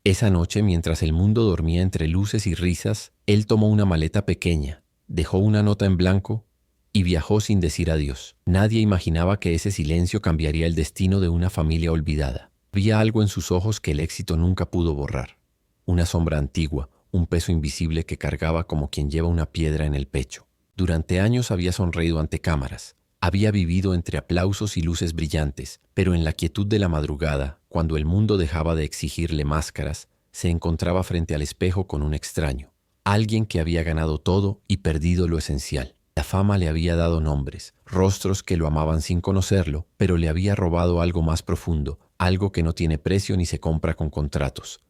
Esa noche, mientras el mundo dormía entre luces y risas, él tomó una maleta pequeña, dejó una nota en blanco y viajó sin decir adiós. Nadie imaginaba que ese silencio cambiaría el destino de una familia olvidada. Había algo en sus ojos que el éxito nunca pudo borrar. Una sombra antigua, un peso invisible que cargaba como quien lleva una piedra en el pecho. Durante años había sonreído ante cámaras. Había vivido entre aplausos y luces brillantes, pero en la quietud de la madrugada, cuando el mundo dejaba de exigirle máscaras, se encontraba frente al espejo con un extraño. Alguien que había ganado todo y perdido lo esencial. La fama le había dado nombres, rostros que lo amaban sin conocerlo, pero le había robado algo más profundo, algo que no tiene precio ni se compra con contratos.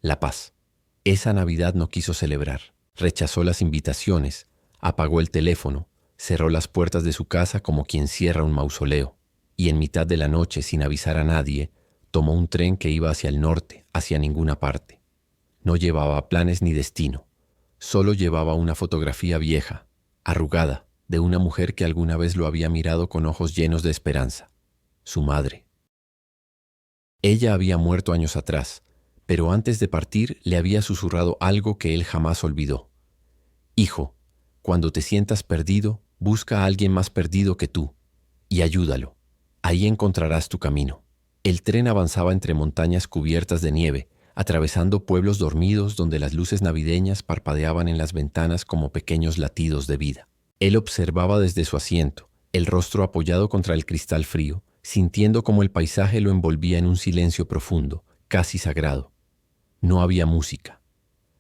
La paz. Esa Navidad no quiso celebrar. Rechazó las invitaciones, apagó el teléfono, cerró las puertas de su casa como quien cierra un mausoleo, y en mitad de la noche, sin avisar a nadie, tomó un tren que iba hacia el norte, hacia ninguna parte. No llevaba planes ni destino, solo llevaba una fotografía vieja, arrugada, de una mujer que alguna vez lo había mirado con ojos llenos de esperanza. Su madre. Ella había muerto años atrás, pero antes de partir le había susurrado algo que él jamás olvidó. Hijo, cuando te sientas perdido, busca a alguien más perdido que tú y ayúdalo. Ahí encontrarás tu camino. El tren avanzaba entre montañas cubiertas de nieve, atravesando pueblos dormidos donde las luces navideñas parpadeaban en las ventanas como pequeños latidos de vida. Él observaba desde su asiento, el rostro apoyado contra el cristal frío, sintiendo cómo el paisaje lo envolvía en un silencio profundo, casi sagrado. No había música,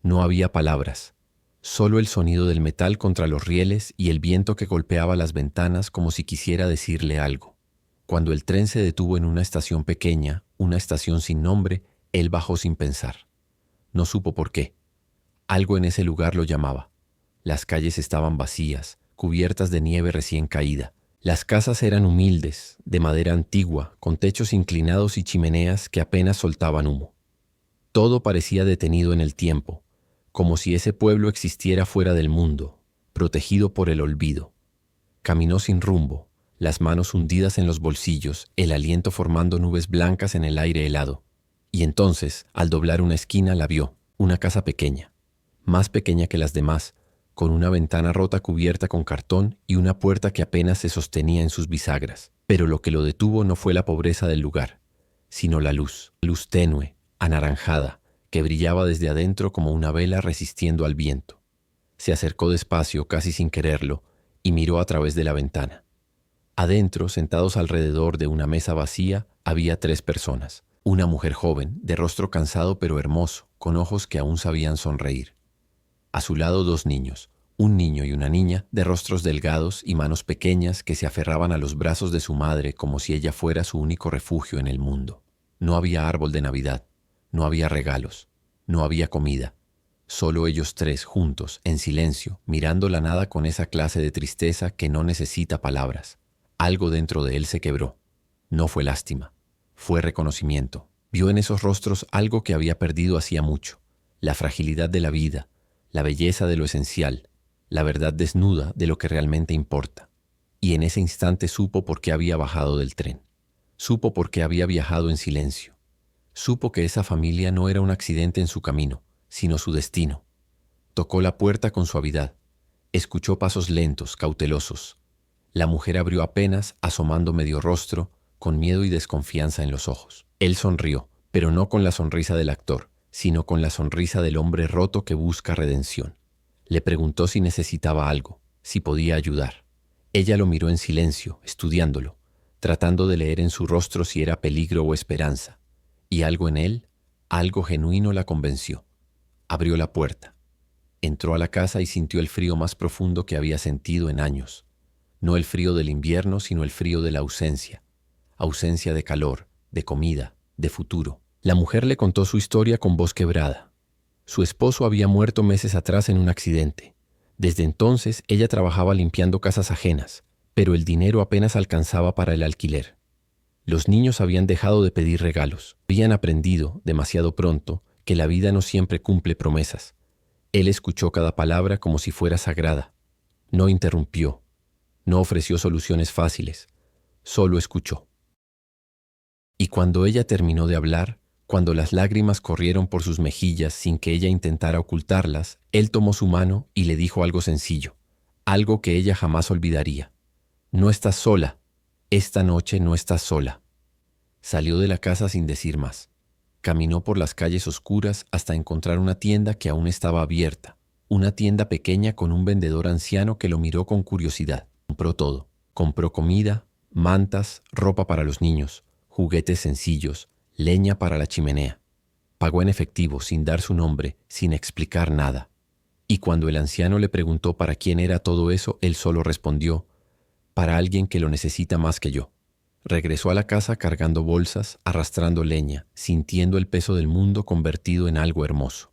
no había palabras, solo el sonido del metal contra los rieles y el viento que golpeaba las ventanas como si quisiera decirle algo. Cuando el tren se detuvo en una estación pequeña, una estación sin nombre, él bajó sin pensar. No supo por qué. Algo en ese lugar lo llamaba. Las calles estaban vacías, cubiertas de nieve recién caída. Las casas eran humildes, de madera antigua, con techos inclinados y chimeneas que apenas soltaban humo. Todo parecía detenido en el tiempo, como si ese pueblo existiera fuera del mundo, protegido por el olvido. Caminó sin rumbo, las manos hundidas en los bolsillos, el aliento formando nubes blancas en el aire helado. Y entonces, al doblar una esquina, la vio, una casa pequeña, más pequeña que las demás, con una ventana rota cubierta con cartón y una puerta que apenas se sostenía en sus bisagras. Pero lo que lo detuvo no fue la pobreza del lugar, sino la luz tenue, anaranjada, que brillaba desde adentro como una vela resistiendo al viento. Se acercó despacio, casi sin quererlo, y miró a través de la ventana. Adentro, sentados alrededor de una mesa vacía, había 3 personas. Una mujer joven, de rostro cansado pero hermoso, con ojos que aún sabían sonreír. A su lado 2 niños, un niño y una niña, de rostros delgados y manos pequeñas que se aferraban a los brazos de su madre como si ella fuera su único refugio en el mundo. No había árbol de Navidad, no había regalos, no había comida. Solo ellos 3 juntos, en silencio, mirando la nada con esa clase de tristeza que no necesita palabras. Algo dentro de él se quebró. No fue lástima, fue reconocimiento. Vio en esos rostros algo que había perdido hacía mucho, la fragilidad de la vida, la belleza de lo esencial, la verdad desnuda de lo que realmente importa. Y en ese instante supo por qué había bajado del tren. Supo por qué había viajado en silencio. Supo que esa familia no era un accidente en su camino, sino su destino. Tocó la puerta con suavidad. Escuchó pasos lentos, cautelosos. La mujer abrió apenas, asomando medio rostro, con miedo y desconfianza en los ojos. Él sonrió, pero no con la sonrisa del actor, sino con la sonrisa del hombre roto que busca redención. Le preguntó si necesitaba algo, si podía ayudar. Ella lo miró en silencio, estudiándolo, tratando de leer en su rostro si era peligro o esperanza. Y algo en él, algo genuino la convenció. Abrió la puerta. Entró a la casa y sintió el frío más profundo que había sentido en años. No el frío del invierno, sino el frío de la ausencia. Ausencia de calor, de comida, de futuro. La mujer le contó su historia con voz quebrada. Su esposo había muerto meses atrás en un accidente. Desde entonces ella trabajaba limpiando casas ajenas, pero el dinero apenas alcanzaba para el alquiler. Los niños habían dejado de pedir regalos. Habían aprendido, demasiado pronto, que la vida no siempre cumple promesas. Él escuchó cada palabra como si fuera sagrada. No interrumpió. No ofreció soluciones fáciles. Solo escuchó. Y cuando ella terminó de hablar, Cuando las lágrimas corrieron por sus mejillas sin que ella intentara ocultarlas, él tomó su mano y le dijo algo sencillo, algo que ella jamás olvidaría. No estás sola. Esta noche no estás sola. Salió de la casa sin decir más. Caminó por las calles oscuras hasta encontrar una tienda que aún estaba abierta, una tienda pequeña con un vendedor anciano que lo miró con curiosidad. Compró todo. Compró comida, mantas, ropa para los niños, juguetes sencillos, leña para la chimenea. Pagó en efectivo, sin dar su nombre, sin explicar nada. Y cuando el anciano le preguntó para quién era todo eso, él solo respondió, para alguien que lo necesita más que yo. Regresó a la casa cargando bolsas, arrastrando leña, sintiendo el peso del mundo convertido en algo hermoso.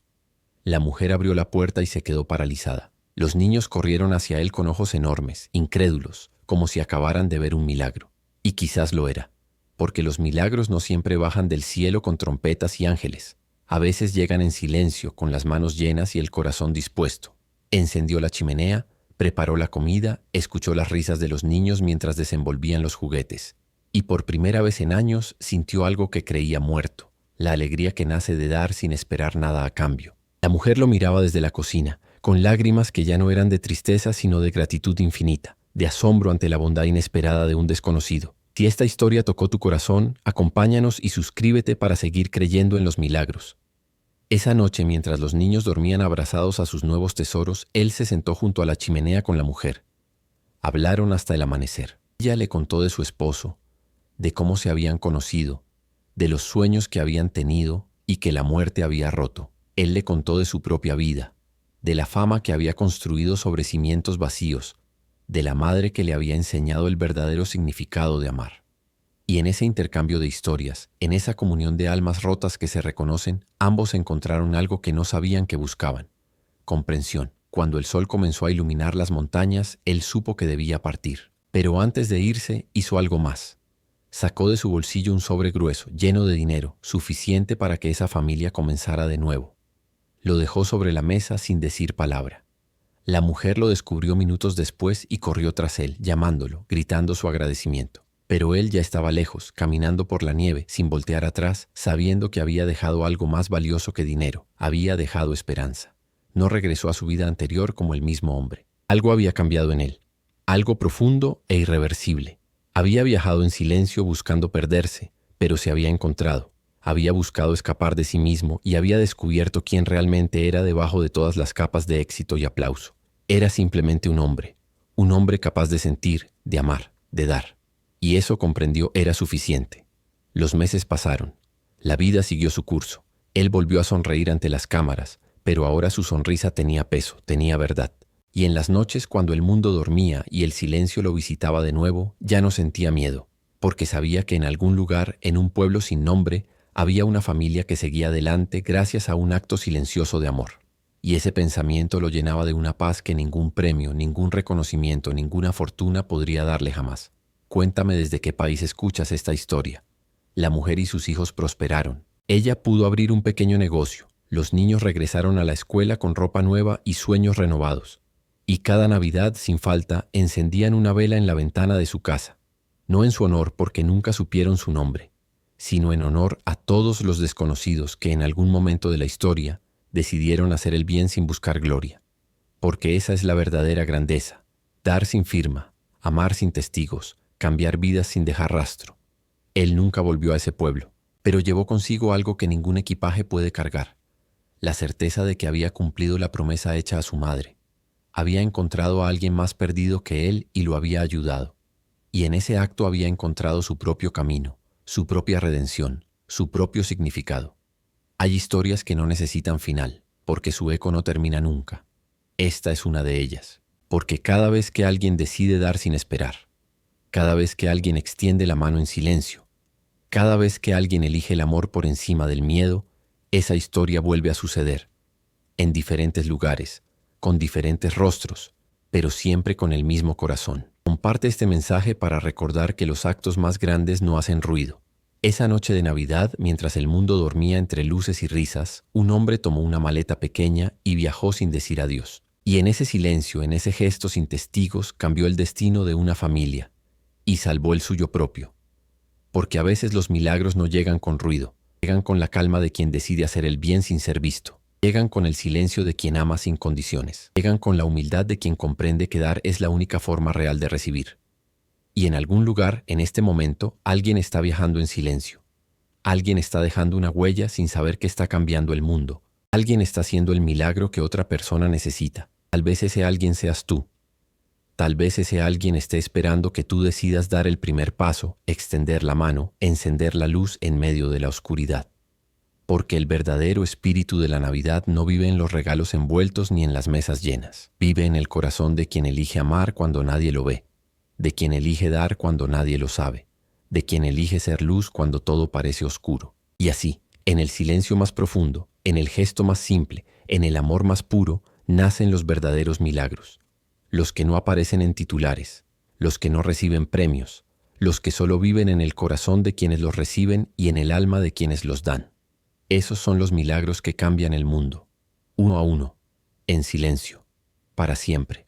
La mujer abrió la puerta y se quedó paralizada. Los niños corrieron hacia él con ojos enormes, incrédulos, como si acabaran de ver un milagro. Y quizás lo era, porque los milagros no siempre bajan del cielo con trompetas y ángeles. A veces llegan en silencio, con las manos llenas y el corazón dispuesto. Encendió la chimenea, preparó la comida, escuchó las risas de los niños mientras desenvolvían los juguetes. Y por primera vez en años sintió algo que creía muerto, la alegría que nace de dar sin esperar nada a cambio. La mujer lo miraba desde la cocina, con lágrimas que ya no eran de tristeza sino de gratitud infinita, de asombro ante la bondad inesperada de un desconocido. Si esta historia tocó tu corazón, acompáñanos y suscríbete para seguir creyendo en los milagros. Esa noche, mientras los niños dormían abrazados a sus nuevos tesoros, él se sentó junto a la chimenea con la mujer. Hablaron hasta el amanecer. Ella le contó de su esposo, de cómo se habían conocido, de los sueños que habían tenido y que la muerte había roto. Él le contó de su propia vida, de la fama que había construido sobre cimientos vacíos, de la madre que le había enseñado el verdadero significado de amar. Y en ese intercambio de historias, en esa comunión de almas rotas que se reconocen, ambos encontraron algo que no sabían que buscaban: comprensión. Cuando el sol comenzó a iluminar las montañas, él supo que debía partir. Pero antes de irse, hizo algo más. Sacó de su bolsillo un sobre grueso, lleno de dinero, suficiente para que esa familia comenzara de nuevo. Lo dejó sobre la mesa sin decir palabra. La mujer lo descubrió minutos después y corrió tras él, llamándolo, gritando su agradecimiento. Pero él ya estaba lejos, caminando por la nieve, sin voltear atrás, sabiendo que había dejado algo más valioso que dinero. Había dejado esperanza. No regresó a su vida anterior como el mismo hombre. Algo había cambiado en él, algo profundo e irreversible. Había viajado en silencio buscando perderse, pero se había encontrado. Había buscado escapar de sí mismo y había descubierto quién realmente era debajo de todas las capas de éxito y aplauso. Era simplemente un hombre capaz de sentir, de amar, de dar. Y eso, comprendió, era suficiente. Los meses pasaron. La vida siguió su curso. Él volvió a sonreír ante las cámaras, pero ahora su sonrisa tenía peso, tenía verdad. Y en las noches, cuando el mundo dormía y el silencio lo visitaba de nuevo, ya no sentía miedo, porque sabía que en algún lugar, en un pueblo sin nombre, había una familia que seguía adelante gracias a un acto silencioso de amor. Y ese pensamiento lo llenaba de una paz que ningún premio, ningún reconocimiento, ninguna fortuna podría darle jamás. Cuéntame desde qué país escuchas esta historia. La mujer y sus hijos prosperaron. Ella pudo abrir un pequeño negocio. Los niños regresaron a la escuela con ropa nueva y sueños renovados. Y cada Navidad, sin falta, encendían una vela en la ventana de su casa. No en su honor, porque nunca supieron su nombre, sino en honor a todos los desconocidos que en algún momento de la historia decidieron hacer el bien sin buscar gloria. Porque esa es la verdadera grandeza: dar sin firma, amar sin testigos, cambiar vidas sin dejar rastro. Él nunca volvió a ese pueblo, pero llevó consigo algo que ningún equipaje puede cargar: la certeza de que había cumplido la promesa hecha a su madre. Había encontrado a alguien más perdido que él y lo había ayudado. Y en ese acto había encontrado su propio camino, su propia redención, su propio significado. Hay historias que no necesitan final, porque su eco no termina nunca. Esta es una de ellas, porque cada vez que alguien decide dar sin esperar, cada vez que alguien extiende la mano en silencio, cada vez que alguien elige el amor por encima del miedo, esa historia vuelve a suceder, en diferentes lugares, con diferentes rostros, pero siempre con el mismo corazón. Comparte este mensaje para recordar que los actos más grandes no hacen ruido. Esa noche de Navidad, mientras el mundo dormía entre luces y risas, un hombre tomó una maleta pequeña y viajó sin decir adiós. Y en ese silencio, en ese gesto sin testigos, cambió el destino de una familia y salvó el suyo propio. Porque a veces los milagros no llegan con ruido, Llegan con la calma de quien decide hacer el bien sin ser visto. Llegan con el silencio de quien ama sin condiciones. Llegan con la humildad de quien comprende que dar es la única forma real de recibir. Y en algún lugar, en este momento, alguien está viajando en silencio. Alguien está dejando una huella sin saber que está cambiando el mundo. Alguien está haciendo el milagro que otra persona necesita. Tal vez ese alguien seas tú. Tal vez ese alguien esté esperando que tú decidas dar el primer paso, extender la mano, encender la luz en medio de la oscuridad. Porque el verdadero espíritu de la Navidad no vive en los regalos envueltos ni en las mesas llenas. Vive en el corazón de quien elige amar cuando nadie lo ve, de quien elige dar cuando nadie lo sabe, de quien elige ser luz cuando todo parece oscuro. Y así, en el silencio más profundo, en el gesto más simple, en el amor más puro, nacen los verdaderos milagros. Los que no aparecen en titulares, los que no reciben premios, los que solo viven en el corazón de quienes los reciben y en el alma de quienes los dan. Esos son los milagros que cambian el mundo, uno a uno, en silencio, para siempre.